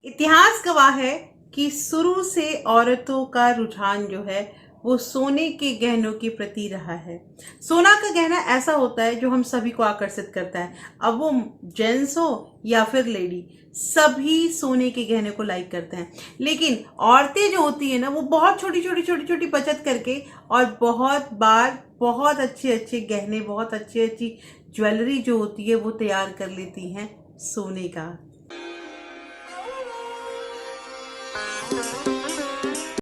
इतिहास गवाह है कि शुरू से औरतों का रुझान जो है वो सोने के गहनों के प्रति रहा है। सोना का गहना ऐसा होता है जो हम सभी को आकर्षित करता है। अब वो जेंट्स हो या फिर लेडी, सभी सोने के गहने को लाइक करते हैं। लेकिन औरतें जो होती है ना, वो बहुत छोटी छोटी छोटी छोटी बचत करके और बहुत बार बहुत अच्छे अच्छे गहने, बहुत अच्छी अच्छी ज्वेलरी जो होती है वो तैयार कर लेती हैं सोने का।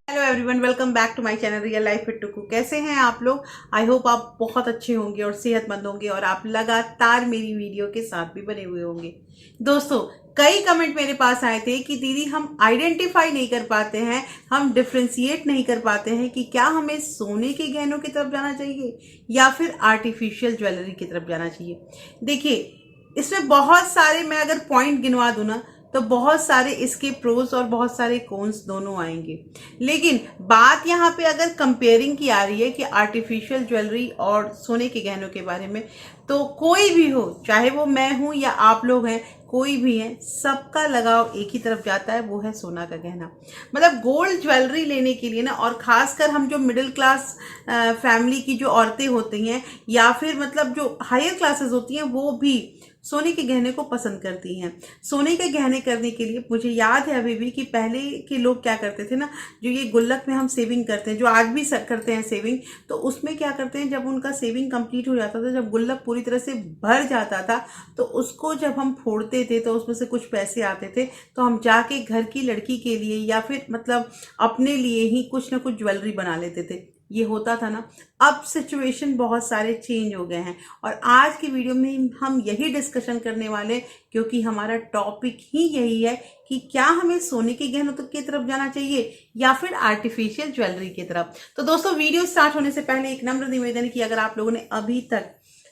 Hello everyone, welcome back to my channel real life with Tuku. कैसे हैं आप लोग? आई होप आप बहुत अच्छे होंगे और सेहतमंद होंगे और आप लगातार मेरी वीडियो के साथ भी बने हुए होंगे। दोस्तों, कई कमेंट मेरे पास आए थे कि दीदी हम आइडेंटिफाई नहीं कर पाते हैं, हम डिफ्रेंशिएट नहीं कर पाते हैं कि क्या हमें सोने के गहनों की तरफ जाना चाहिए या फिर आर्टिफिशियल ज्वेलरी की तरफ जाना चाहिए। देखिए, इसमें बहुत सारे, मैं अगर पॉइंट गिनवा दूं ना, तो बहुत सारे इसके प्रोज और बहुत सारे कॉन्स दोनों आएंगे। लेकिन बात यहाँ पे अगर कंपेयरिंग की आ रही है कि आर्टिफिशियल ज्वेलरी और सोने के गहनों के बारे में, तो कोई भी हो, चाहे वो मैं हूं या आप लोग हैं, कोई भी है, सबका लगाव एक ही तरफ जाता है, वो है सोना का गहना। मतलब गोल्ड ज्वेलरी लेने के लिए ना, और खासकर हम जो मिडिल क्लास फैमिली की जो औरतें होती हैं या फिर मतलब जो हायर क्लासेस होती हैं, वो भी सोने के गहने को पसंद करती हैं। सोने के गहने करने के लिए मुझे याद है अभी भी कि पहले के लोग क्या करते थे ना, जो ये गुल्लक में हम सेविंग करते हैं, जो आज भी करते हैं सेविंग, तो उसमें क्या करते हैं, जब उनका सेविंग कंप्लीट हो जाता था, जब गुल्लक पूरी तरह से भर जाता था, तो उसको जब हम फोड़ते थे तो उसमें से कुछ पैसे आते थे, तो हम जाके घर की लड़की के लिए या फिर मतलब अपने लिए ही कुछ ना कुछ ज्वेलरी बना लेते थे। ये होता था ना। अब सिचुएशन बहुत सारे चेंज हो गए हैं और आज की वीडियो में हम यही डिस्कशन करने वाले हैं, क्योंकि हमारा टॉपिक ही यही है कि क्या हमें सोने के गहनों की तरफ जाना चाहिए या फिर आर्टिफिशियल ज्वेलरी की तरफ। तो दोस्तों, वीडियो स्टार्ट होने से पहले एक नम्र निवेदन है कि अगर आप लोगों ने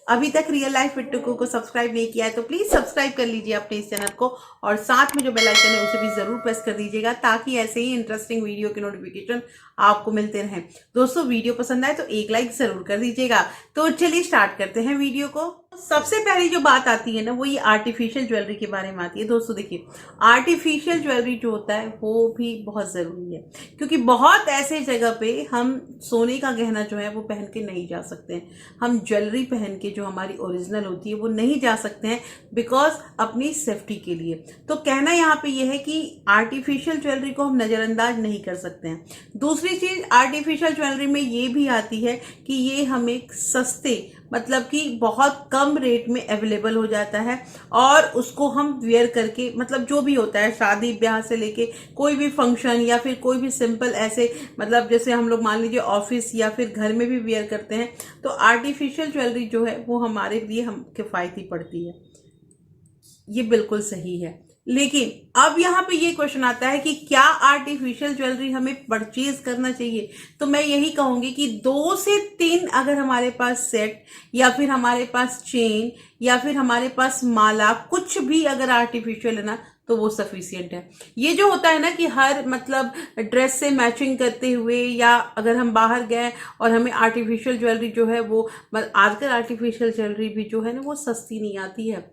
अभी तक रियल लाइफ विद टुकू को सब्सक्राइब नहीं किया है तो प्लीज सब्सक्राइब कर लीजिए अपने इस चैनल को, और साथ में जो बेल आइकन है उसे भी जरूर प्रेस कर दीजिएगा, ताकि ऐसे ही इंटरेस्टिंग वीडियो के नोटिफिकेशन आपको मिलते रहें। दोस्तों, वीडियो पसंद आए तो एक लाइक जरूर कर दीजिएगा। तो चलिए स्टार्ट करते हैं वीडियो को। सबसे पहले जो बात आती है ना, वो ये आर्टिफिशियल ज्वेलरी के बारे में आती है। दोस्तों देखिए, आर्टिफिशियल ज्वेलरी जो होता है वो भी बहुत जरूरी है, क्योंकि बहुत ऐसे जगह पे हम सोने का गहना जो है वो पहन के नहीं जा सकते हैं। हम ज्वेलरी पहन के जो हमारी ओरिजिनल होती है वो नहीं जा सकते हैं, बिकॉज अपनी सेफ्टी के लिए। तो कहना यहाँ पे ये है कि आर्टिफिशियल ज्वेलरी को हम नजरअंदाज नहीं कर सकते हैं। दूसरी चीज, आर्टिफिशियल ज्वेलरी में ये भी आती है कि ये हमें सस्ते, मतलब कि बहुत कम रेट में अवेलेबल हो जाता है, और उसको हम वेयर करके, मतलब जो भी होता है, शादी ब्याह से लेके कोई भी फंक्शन या फिर कोई भी सिंपल ऐसे, मतलब जैसे हम लोग मान लीजिए ऑफिस या फिर घर में भी वेयर करते हैं, तो आर्टिफिशियल ज्वेलरी जो है वो हमारे लिए हम किफायती पड़ती है। ये बिल्कुल सही है। लेकिन अब यहाँ पे ये क्वेश्चन आता है कि क्या आर्टिफिशियल ज्वेलरी हमें परचेज करना चाहिए? तो मैं यही कहूंगी कि 2 से 3 अगर हमारे पास सेट या फिर हमारे पास चेन या फिर हमारे पास माला, कुछ भी अगर आर्टिफिशियल है ना, तो वो सफिशियंट है। ये जो होता है ना कि हर मतलब ड्रेस से मैचिंग करते हुए, या अगर हम बाहर गए और हमें आर्टिफिशियल ज्वेलरी जो है वो, आजकल आर्टिफिशियल ज्वेलरी भी जो है ना वो सस्ती नहीं आती है।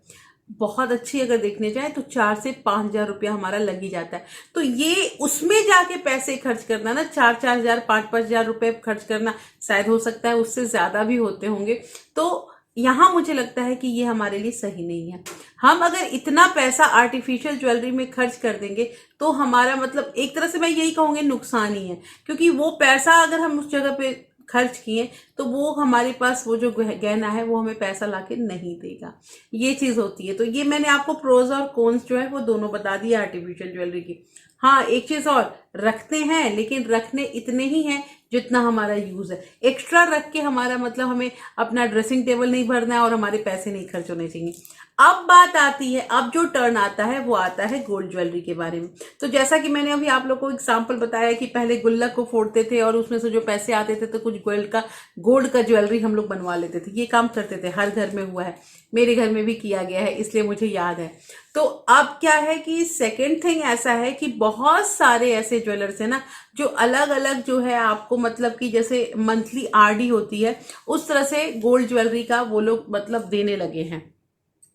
बहुत अच्छी अगर देखने जाए तो 4 से 5 हजार रुपया हमारा लग ही जाता है। तो ये उसमें जाके पैसे खर्च करना ना, 4-4 हजार, 5-5 हजार रुपए खर्च करना, शायद हो सकता है उससे ज्यादा भी होते होंगे। तो यहाँ मुझे लगता है कि ये हमारे लिए सही नहीं है। हम अगर इतना पैसा आर्टिफिशियल ज्वेलरी में खर्च कर देंगे तो हमारा मतलब एक तरह से मैं यही कहूंगी नुकसान ही है, क्योंकि वो पैसा अगर हम उस जगह पे खर्च किए तो वो हमारे पास वो जो गहना है वो हमें पैसा लाके नहीं देगा। ये चीज होती है। तो ये मैंने आपको प्रोज और कॉन्स जो है वो दोनों बता दिए आर्टिफिशियल ज्वेलरी की। हाँ, एक चीज और, रखते हैं लेकिन रखने इतने ही हैं जितना हमारा यूज है। एक्स्ट्रा रख के हमारा मतलब हमें अपना ड्रेसिंग टेबल नहीं भरना है और हमारे पैसे नहीं खर्च होने चाहिए। अब बात आती है, अब जो टर्न आता है वो आता है गोल्ड ज्वेलरी के बारे में। तो जैसा कि मैंने अभी आप लोग को एग्जांपल बताया कि पहले गुल्लक को फोड़ते थे और उसमें से जो पैसे आते थे तो कुछ गोल्ड का ज्वेलरी हम लोग बनवा लेते थे। ये काम करते थे, हर घर में हुआ है, मेरे घर में भी किया गया है, इसलिए मुझे याद है। तो अब क्या है कि सेकेंड थिंग ऐसा है कि बहुत सारे ऐसे ज्वेलर्स है ना, जो अलग अलग जो है आपको मतलब कि जैसे मंथली आरडी होती है, उस तरह से गोल्ड ज्वेलरी का वो लोग मतलब देने लगे हैं।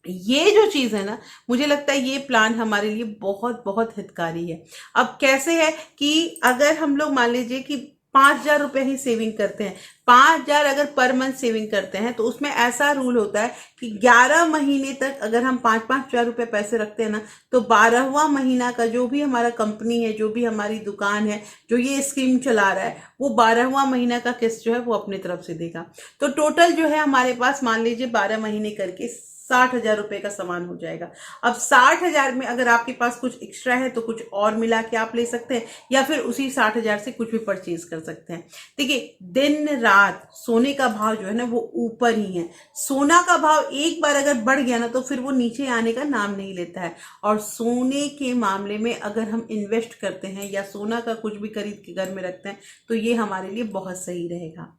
ये जो चीज़ है ना, मुझे लगता है ये प्लान हमारे लिए बहुत बहुत हितकारी है। अब कैसे है कि अगर हम लोग मान लीजिए कि 5,000 रुपये ही सेविंग करते हैं, 5,000 अगर पर मंथ सेविंग करते हैं, तो उसमें ऐसा रूल होता है कि 11 महीने तक अगर हम 5-5 हज़ार रुपये पैसे रखते हैं ना, तो 12वां महीना का जो भी हमारा कंपनी है, जो भी हमारी दुकान है, जो ये स्कीम चला रहा है, वो 12वां महीना का किस्त जो है वो अपनी तरफ से देगा। तो टोटल जो है हमारे पास मान लीजिए 12 महीने करके 60,000 रुपये का सामान हो जाएगा। अब 60,000 में अगर आपके पास कुछ एक्स्ट्रा है तो कुछ और मिला के आप ले सकते हैं, या फिर उसी 60,000 से कुछ भी परचेज कर सकते हैं। देखिए, दिन रात सोने का भाव जो है ना वो ऊपर ही है। सोना का भाव एक बार अगर बढ़ गया ना तो फिर वो नीचे आने का नाम नहीं लेता है। और सोने के मामले में अगर हम इन्वेस्ट करते हैं या सोना का कुछ भी खरीद के घर में रखते हैं तो ये हमारे लिए बहुत सही रहेगा।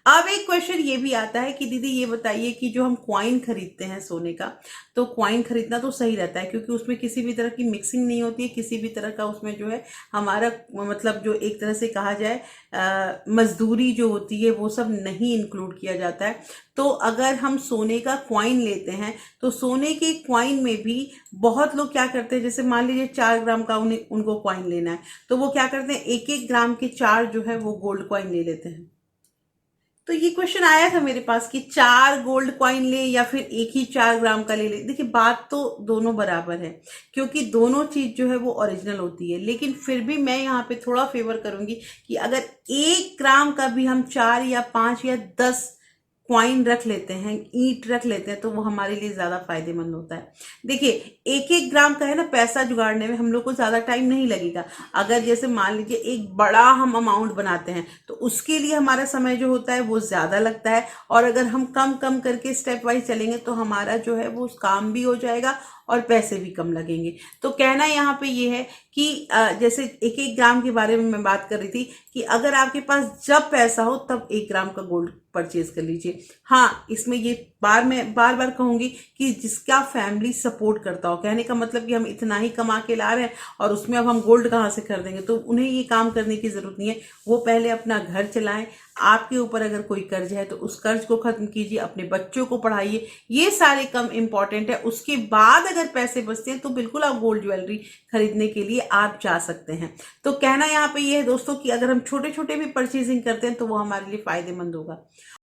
अब एक क्वेश्चन ये भी आता है कि दीदी ये बताइए कि जो हम क्वाइन खरीदते हैं सोने का, तो क्वाइन खरीदना तो सही रहता है क्योंकि उसमें किसी भी तरह की मिक्सिंग नहीं होती है, किसी भी तरह का उसमें जो है हमारा मतलब जो एक तरह से कहा जाए मजदूरी जो होती है वो सब नहीं इंक्लूड किया जाता है। तो अगर हम सोने का क्वाइन लेते हैं तो सोने के क्वाइन में भी बहुत लोग क्या करते हैं, जैसे मान लीजिए 4 ग्राम का उनको क्वाइन लेना है तो वो क्या करते हैं, 1-1 ग्राम के 4 जो है वो गोल्ड क्वाइन ले लेते हैं। तो ये क्वेश्चन आया था मेरे पास कि 4 गोल्ड कॉइन ले या फिर एक ही 4 ग्राम का ले ले। देखिए, बात तो दोनों बराबर है क्योंकि दोनों चीज जो है वो ओरिजिनल होती है, लेकिन फिर भी मैं यहाँ पे थोड़ा फेवर करूंगी कि अगर 1 ग्राम का भी हम 4 या 5 या 10 क्वाइन रख लेते हैं, ईंट रख लेते हैं, तो वो हमारे लिए ज्यादा फायदेमंद होता है। देखिए, 1-1 ग्राम का है ना, पैसा जुगाड़ने में हम लोग को ज्यादा टाइम नहीं लगेगा। अगर जैसे मान लीजिए एक बड़ा हम अमाउंट बनाते हैं तो उसके लिए हमारा समय जो होता है वो ज्यादा लगता है, और अगर हम कम कम करके स्टेप वाइज चलेंगे तो हमारा जो है वो काम भी हो जाएगा और पैसे भी कम लगेंगे। तो कहना यहाँ पे ये है कि जैसे 1-1 ग्राम के बारे में मैं बात कर रही थी कि अगर आपके पास जब पैसा हो तब 1 ग्राम का गोल्ड परचेज कर लीजिए। हाँ, इसमें ये मैं बार बार कहूंगी कि जिसका फैमिली सपोर्ट करता हो, कहने का मतलब कि हम इतना ही कमा के ला रहे हैं और उसमें अब हम गोल्ड कहाँ से खरीदेंगे, तो उन्हें ये काम करने की जरूरत नहीं है। वो पहले अपना घर चलाएं। आपके ऊपर अगर कोई कर्ज है तो उस कर्ज को खत्म कीजिए, अपने बच्चों को पढ़ाइए, ये सारे कम इंपॉर्टेंट है। उसके बाद अगर पैसे बचते हैं तो बिल्कुल आप गोल्ड ज्वेलरी खरीदने के लिए आप जा सकते हैं। तो कहना यहाँ पे ये है दोस्तों कि अगर हम छोटे छोटे भी परचेजिंग करते हैं तो वो हमारे लिए फायदेमंद होगा।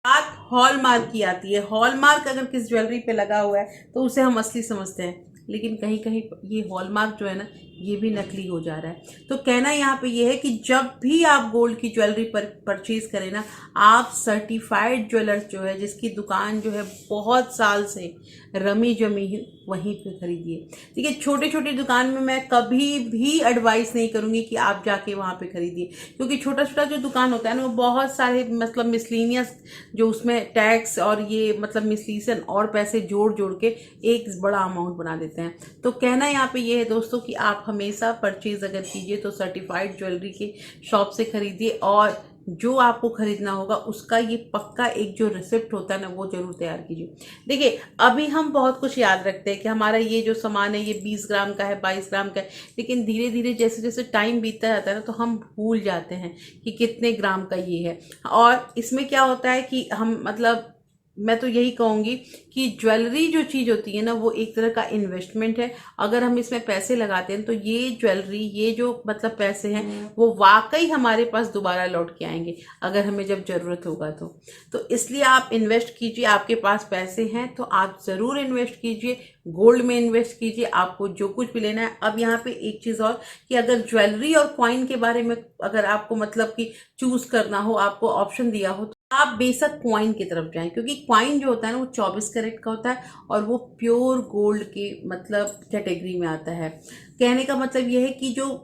बात हॉलमार्क की आती है। हॉलमार्क अगर किस ज्वेलरी पे लगा हुआ है तो उसे हम असली समझते हैं, लेकिन कहीं कहीं ये हॉलमार्क जो है ना ये भी नकली हो जा रहा है। तो कहना यहाँ पे ये है कि जब भी आप गोल्ड की ज्वेलरी पर परचेज करें ना, आप सर्टिफाइड ज्वेलर्स जो है जिसकी दुकान जो है बहुत साल से रमी जमी वहीं पे खरीदिए। ठीक है, छोटे छोटे दुकान में मैं कभी भी एडवाइस नहीं करूंगी कि आप जाके वहां पे खरीदिए, क्योंकि छोटा छोटा जो दुकान होता है ना वो बहुत सारे मतलब मिसलिनियस जो उसमें टैक्स और ये मतलब मिसलीसन और पैसे जोड़ जोड़ के एक बड़ा अमाउंट बना देते हैं। तो कहना यहाँ पे ये है दोस्तों कि आप हमेशा परचेज अगर कीजिए तो सर्टिफाइड ज्वेलरी के शॉप से खरीदिए, और जो आपको खरीदना होगा उसका ये पक्का एक जो रिसिप्ट होता है ना वो जरूर तैयार कीजिए। देखिए, अभी हम बहुत कुछ याद रखते हैं कि हमारा ये जो सामान है ये 20 ग्राम का है, 22 ग्राम का है, लेकिन धीरे धीरे जैसे जैसे टाइम बीतता जाता है ना तो हम भूल जाते हैं कि कितने ग्राम का ये है। और इसमें क्या होता है कि हम मतलब मैं तो यही कहूंगी कि ज्वेलरी जो चीज होती है ना वो एक तरह का इन्वेस्टमेंट है। अगर हम इसमें पैसे लगाते हैं तो ये ज्वेलरी, ये जो मतलब पैसे हैं वो वाकई हमारे पास दोबारा लौट के आएंगे अगर हमें जब जरूरत होगा तो इसलिए आप इन्वेस्ट कीजिए। आपके पास पैसे हैं तो आप जरूर इन्वेस्ट कीजिए, गोल्ड में इन्वेस्ट कीजिए, आपको जो कुछ भी लेना है। अब यहाँ पे एक चीज और कि अगर ज्वेलरी और कॉइन के बारे में अगर आपको मतलब कि चूज करना हो, आपको ऑप्शन दिया हो, आप बेशक क्वाइन की तरफ जाएं, क्योंकि क्वाइन जो होता है ना वो 24 कैरेट का होता है और वो प्योर गोल्ड के मतलब कैटेगरी में आता है। कहने का मतलब यह है कि जो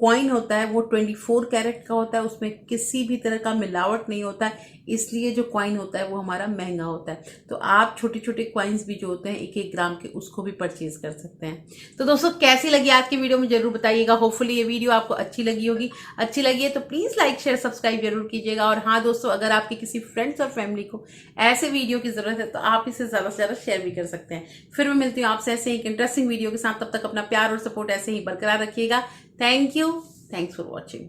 क्वाइन होता है वो 24 कैरेट का होता है, उसमें किसी भी तरह का मिलावट नहीं होता है, इसलिए जो क्वाइन होता है वो हमारा महंगा होता है। तो आप छोटे छोटे क्वाइंस भी जो होते हैं 1-1 ग्राम के उसको भी परचेज कर सकते हैं। तो दोस्तों, कैसी लगी आज की वीडियो में जरूर बताइएगा। होपफुली ये वीडियो आपको अच्छी लगी होगी। अच्छी लगी है तो प्लीज लाइक शेयर सब्सक्राइब जरूर कीजिएगा। और हाँ दोस्तों, अगर आपके किसी फ्रेंड्स और फैमिली को ऐसे वीडियो की जरूरत है तो आप इसे ज्यादा से ज्यादा शेयर भी कर सकते हैं। फिर मैं मिलती हूँ आपसे ऐसे ही एक इंटरेस्टिंग वीडियो के साथ। तब तक अपना प्यार और सपोर्ट ऐसे ही बरकरार रखिएगा। Thank you, thanks for watching.